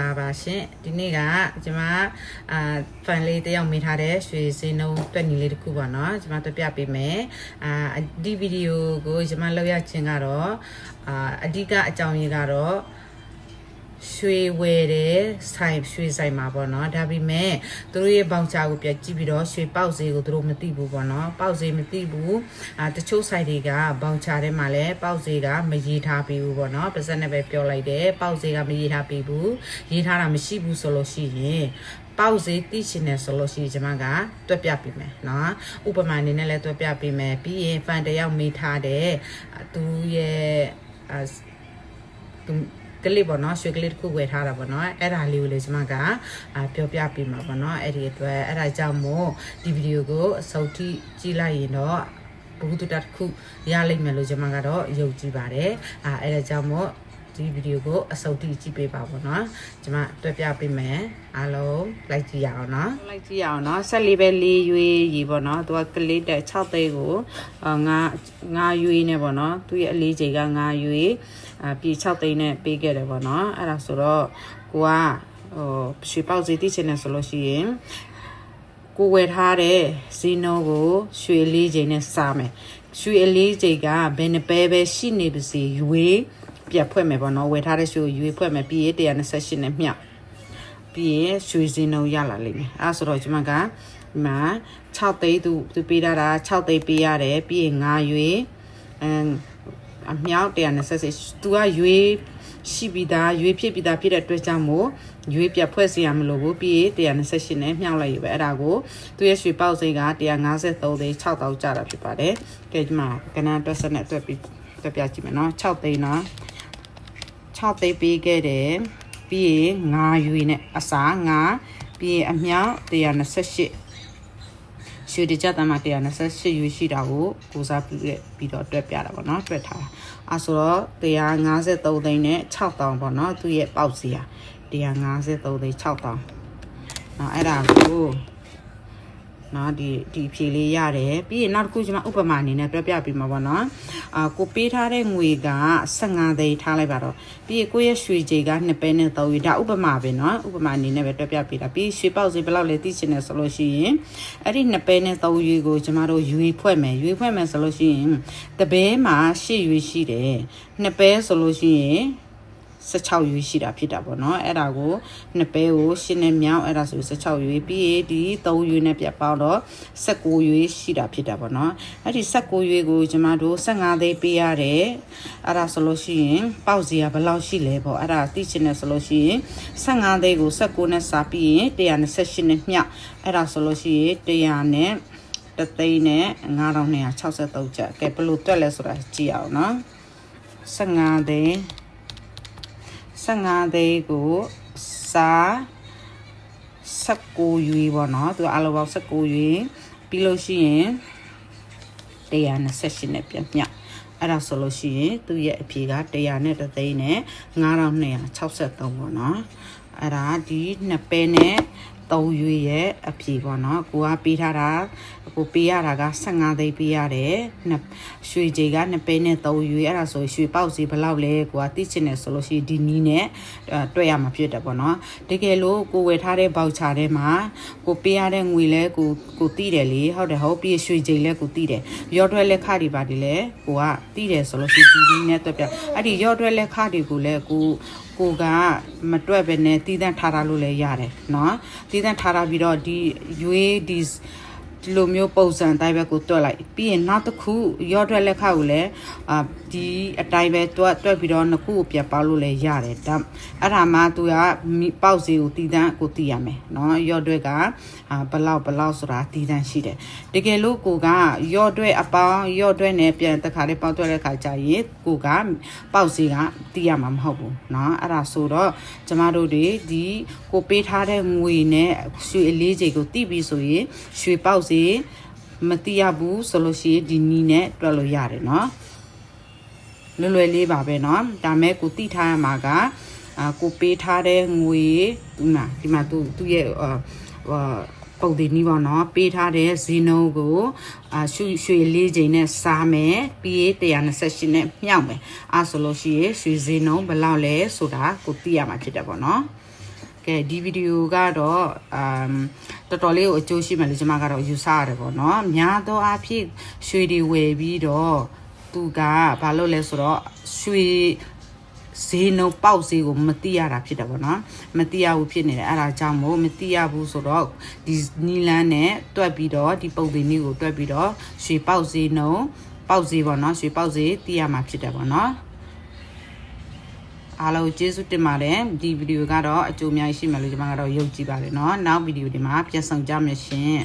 လာပါရှင်ဒီနေ့ကကျွန်မfan လေးတယောက်မေးထားတဲ့ရွှေစင်းနှုံးတွက်ညီလေးတစ်ခုပါနော်ကျွန်မတွေ့ပြပေးမယ်ဒီဗီဒီယိုကိုကျွန်မလောက်ရခြင်းကတော့အဓိကအကြောင်းရင်းကတော့ရွှေဝယ်တဲ့ဆိုင်ရွှေဆိုင်မှာပေါ့နော်ဒါပေမဲ့သူတို့ရဲ့ဘောင်ချာကိုပြကြည့်ပြီးတော့ရွှေပေါက်ဈေးကိုသူတို့မသိဘူးပေါ့နော်ပေါက်ဈေးမသိဘူးတချို့ဆိုင်တွေကဘောင်ချာထဲမှာလည်းပေါက်ဈေးကမရေးထားပေးဘူးပေါ့နော်ပါစက်နဲ့ပဲပြောလိုက်တယ်ပေါက်ဈေးကမရေးထားပေးဘူးရေးထားတာမရှိဘူးဆိုလို့ရှိရင်ပေါက်ဈေးသိချင်တယ်ဆိုလို့ရှိရင်ကျွန်မကတွက်ပြပေးမယ်နော်ဥပမာအနေနဲ့လည်းတွက်ပြပေးမယ်ပြီးရင်ဖန်တယောက်မေးထားတဲ့သူရဲ့ကလေးပေါ့နော်ရွှေကလေးတစ်ခုဝယ်ထားတာပေါ့နော်အဲ့ဒါလေးကိုလေကျွန်မကပြောပြပေးမှာပေါ့နော်အဲ့ဒီအတွက်အဲ့ဒါကြောင့်မို့ဒီဗီဒီယိုကိုအဆုံးထိကြည့်လိုက်ရင်တော့ဘုသူတတစ်ခုရလိမ့်မယ်လို့ကျွန်မကတော့ယုံကြည်ပါတယ်အဲ့ဒါကြောင့်မို့ဒီဗီဒီယိုကိုအဆုံးထိကြည့်ပေးပါပေါ့နော်ကျွန်မတွေ့ပြပေးမယ်အားလုံးလိုက်ကြည့်ရအောင်နော်လိုက်ကြည့်ရအောင်နော်ဆက်လေးပဲလေးရွေးရီပေါ့နော်သူကကလေးတဲ့6သိန်းကိုငါရွေးနေပေါ့နော်သူရဲ့အလေးချိန်ကငါရွေးပြီး6သိန်းနဲ့ပေးခဲ့တယ်ပေါ့နော်အဲ့ဒါဆိုတော့ကိုကရွှေပေါက်ဈေးသိချင်တယ်ဆိုလို့ရှိရင်ကိုဝယ်ထားတဲ့ဈေးနှုန်းကိုရွှေလေးချိန်နဲ့စားမယ်ရွှေအလေးချိန်ကဘယ်နှပဲရှိနေပါစေရွေးပြတ်ဖွဲ့မယ်ပေါ့နော်ဝယ်ထားတဲ့ရွှေကိုရွေးဖွဲ့မယ်ပြီးရင်128နဲ့မြောက်ပြီးရင်ရွှေဈေးနှုန်းရလာလိမ့်မယ်အဲ့ဆိုတော့ကျွန်မကဒီမှာ6သိန်းသူပေးထားတာ6သိန်းပေးရတယ်ပြီးရင်9ရွေးအမြောက်128သူကရွေးရှိပြီးသားရွေးဖြစ်ပြီးသားဖြစ်တဲ့အတွက်ကြောင့်မို့ရွေးပြတ်ဖွဲ့စီရမလို့ဘူးပြီးရင်128နဲ့မြောက်လိုက်ရပဲအဲ့ဒါကိုသူရဲ့ရွှေပေါက်စိတ်က153သိန်း6တောက်ကြတာဖြစ်ပါတယ်ကဲဒီမှာကဏ္ဍတွက်ဆက်နဲ့တွက်ပြီးတွက်ပြကြည့်မယ်နော်6သိန်းနော်6သိန်းပေးခဲ့တယ်ပြီးရင်9ရွေးနဲ့အစား9ပြီးရင်အမြောက်128ရွှေတကြတမ်းမှာ128ရွေးရှိတာကိုကိုစားပြီးတော့တွက်ပြတာပေါ့နော်တွက်ထားတာအဲဆိုတော့153သိန်းနဲ့6တောင်ပေါ့နော်သူရဲ့ပေါက်စီဟာ153သိန်း6တောင်နော်အဲ့ဒါကိုနော်ဒီဖြေလေးရတယ်ပြီးရင်နောက်တစ်ခုကျွန်မဥပမာအနေနဲ့ပြပြပေးမှာပေါ့နော်ကိုပေးထားတဲ့ငွေက15သိန်းထားလိုက်ပါတော့ပြီးရင်ကိုရဲ့ရွှေကြေက2ပဲနဲ့3ရွေဒါဥပမာပဲနော်ဥပမာအနေနဲ့ပဲပြပြပေးတာပြီးရွှေပေါက်စီဘယ်လောက်လဲသိချင်တယ်ဆိုလို့ရှိရင်အဲ့ဒီ2ပဲနဲ့3ရွေကိုကျွန်မတို့ရွေဖွဲ့မယ်ဆိုလို့ရှိရင်တပဲမှာ8ရွေရှိတယ်2ပဲဆိုလို့ရှိရင်16ရွေးရှိတာဖြစ်တာပေါ့နော်အဲ့ဒါကို2ပဲကို8နဲ့မြောက်အဲ့ဒါဆို16ရွေးပြီးရင်ဒီ3ရွေးနဲ့ပြတ်ပေါင်းတော့19ရွေးရှိတာဖြစ်တာပေါ့နော်အဲ့ဒီ19ရွေးကိုကျမတို့15သိန်းပေးရတယ်အဲ့ဒါဆိုလို့ရှိရင်ပေါက်စီကဘယ်လောက်ရှိလဲပေါ့အဲ့ဒါသိချင်တယ်ဆိုလို့ရှိရင်15သိန်းကို19နဲ့စားပြီးရင်128နဲ့မြောက်အဲ့ဒါဆိုလို့ရှိရင်100နဲ့တသိန်းနဲ့9263ကျပ်ကဲဘယ်လိုတွက်လဲဆိုတာကြည့်အောင်နော်15သိန်း15သိန်းကိုစား19ရွေးပေါ့နော်သူအလိုပေါင်း19ရွေးပြီးလို့ရှိရင်128နဲ့ပြန်မြောက်အဲ့ဒါဆိုလို့ရှိရင်သူ့ရဲ့အဖြေက100နဲ့တသိန်းနဲ့9263ပေါ့နော်အဲ့ဒါဒီ2ပဲနဲ့3ရွေးရဲ့အဖြေပေါ့နော်ကိုကပေးထားတာကိုပေးရတာက15သိန်းပေးရတယ်ရွှေကြေက2ပဲနဲ့3ရွေးအဲ့ဒါဆိုရွှေပေါက်စီဘယ်လောက်လဲကိုကသိချင်တယ်ဆိုလို့ရှိရင်ဒီနီးနဲ့တွက်ရမှာဖြစ်တယ်ပေါ့နော်တကယ်လို့ကိုဝယ်ထားတဲ့ဘောက်ချာထဲမှာကိုပေးရတဲ့ငွေလဲကိုသိတယ်လေဟုတ်ပြီးရွှေကြေလဲကိုသိတယ်ရော့တွဲလက်ခတွေပါတယ်လေကိုကသိတယ်ဆိုလို့ရှိရင်ဒီနီးနဲ့တွက်ပြအဲ့ဒီရော့တွဲလက်ခတွေကိုလဲကိုကမတွက်ပဲနဲ့တည်တံ့ထားတာလို့လည်းရတယ်เนาะတည်တံ့ထားတာပြီးတော့ဒီရွေးဒီလိုမျိုးပုံစံအတိုင်းပဲကိုတွက်လိုက်ပြီးရင်နောက်တစ်ခုရော့တွက်လက်ခကိုလည်းဒီအတိုင်းပဲတွက်ပြီးတော့နှစ်ခုကိုပြတ်ပေါက်လို့လည်းရတယ်ဒါအဲ့ဒါမှသူကပေါက်စီကိုတည်တံ့ကိုတည်ရမယ်เนาะရော့တွက်ကဘလောက်ဆိုတာတည်တံ့ရှိတယ်တကယ်လို့ကိုကရော့တွက်အပေါင်းရော့တွက်နဲ့ပြန်တစ်ခါလေးပေါက်တွက်တဲ့ခါကျရင်ကိုကပေါက်စီကတည်ရမှာမဟုတ်ဘူးเนาะအဲ့ဒါဆိုတော့ကျမတို့တွေဒီကိုပေးထားတဲ့ငွေနဲ့ရွှေအလေးချိန်ကိုတည်ပြီးဆိုရင်ရွှေပေါက်စီမတိရဘူးဆိုလို့ရှိရင်ဒီနီးနဲ့တွက်လို့ရတယ်เนาะလွယ်လေးပါပဲเนาะဒါမဲ့ကိုတိထားရမှာကကိုပေးထားတဲ့ငွေဒီမှာသူ့ရဲ့ပုံဒီနီးပါเนาะပေးထားတဲ့ဈေးနှုန်းကိုရွှေလေးချိန်နဲ့စားမယ်ပြီး128နဲ့မြောက်မယ်ဆိုလို့ရှိရင်ရွှေဈေးနှုန်းဘယ်လောက်လဲဆိုတာကိုသိရမှာဖြစ်တယ်ပေါ့เนาะ ကဲဒီဗီဒီယိုကတော့တော်တော်လေးကိုအကျိုးရှိမယ်လို့ကျွန်မကတော့ယူဆရတယ်ပေါ့နော်များသောအားဖြင့်ရွှေတွေဝယ်ပြီးတော့သူကဘာလို့လဲဆိုတော့ရွှေဈေးနှုန်းပေါက်ဈေးကိုမသိရတာဖြစ်တယ်ပေါ့နော်မသိရဘူးဖြစ်နေတယ်အဲ့ဒါကြောင့်မို့မသိရဘူးဆိုတော့ဒီနီလန်းနဲ့တွက်ပြီးတော့ဒီပုံသင်နည်းကိုတွက်ပြီးတော့ရွှေပေါက်ဈေးနှုန်းပေါက်ဈေးပေါ့နော်ရွှေပေါက်ဈေးသိရမှာဖြစ်တယ်ပေါ့နော်အားလုံးကျေးဇူးတင်ပါတယ်ဒီဗီဒီယိုကတော့အကျိုးအများကြီးရှိမယ်လို့ကျွန်မကတော့ယုံကြည်ပါတယ်เนาะနောက်ဗီဒီယိုဒီမှာပြန်ဆောင်ကြမယ်ရှင်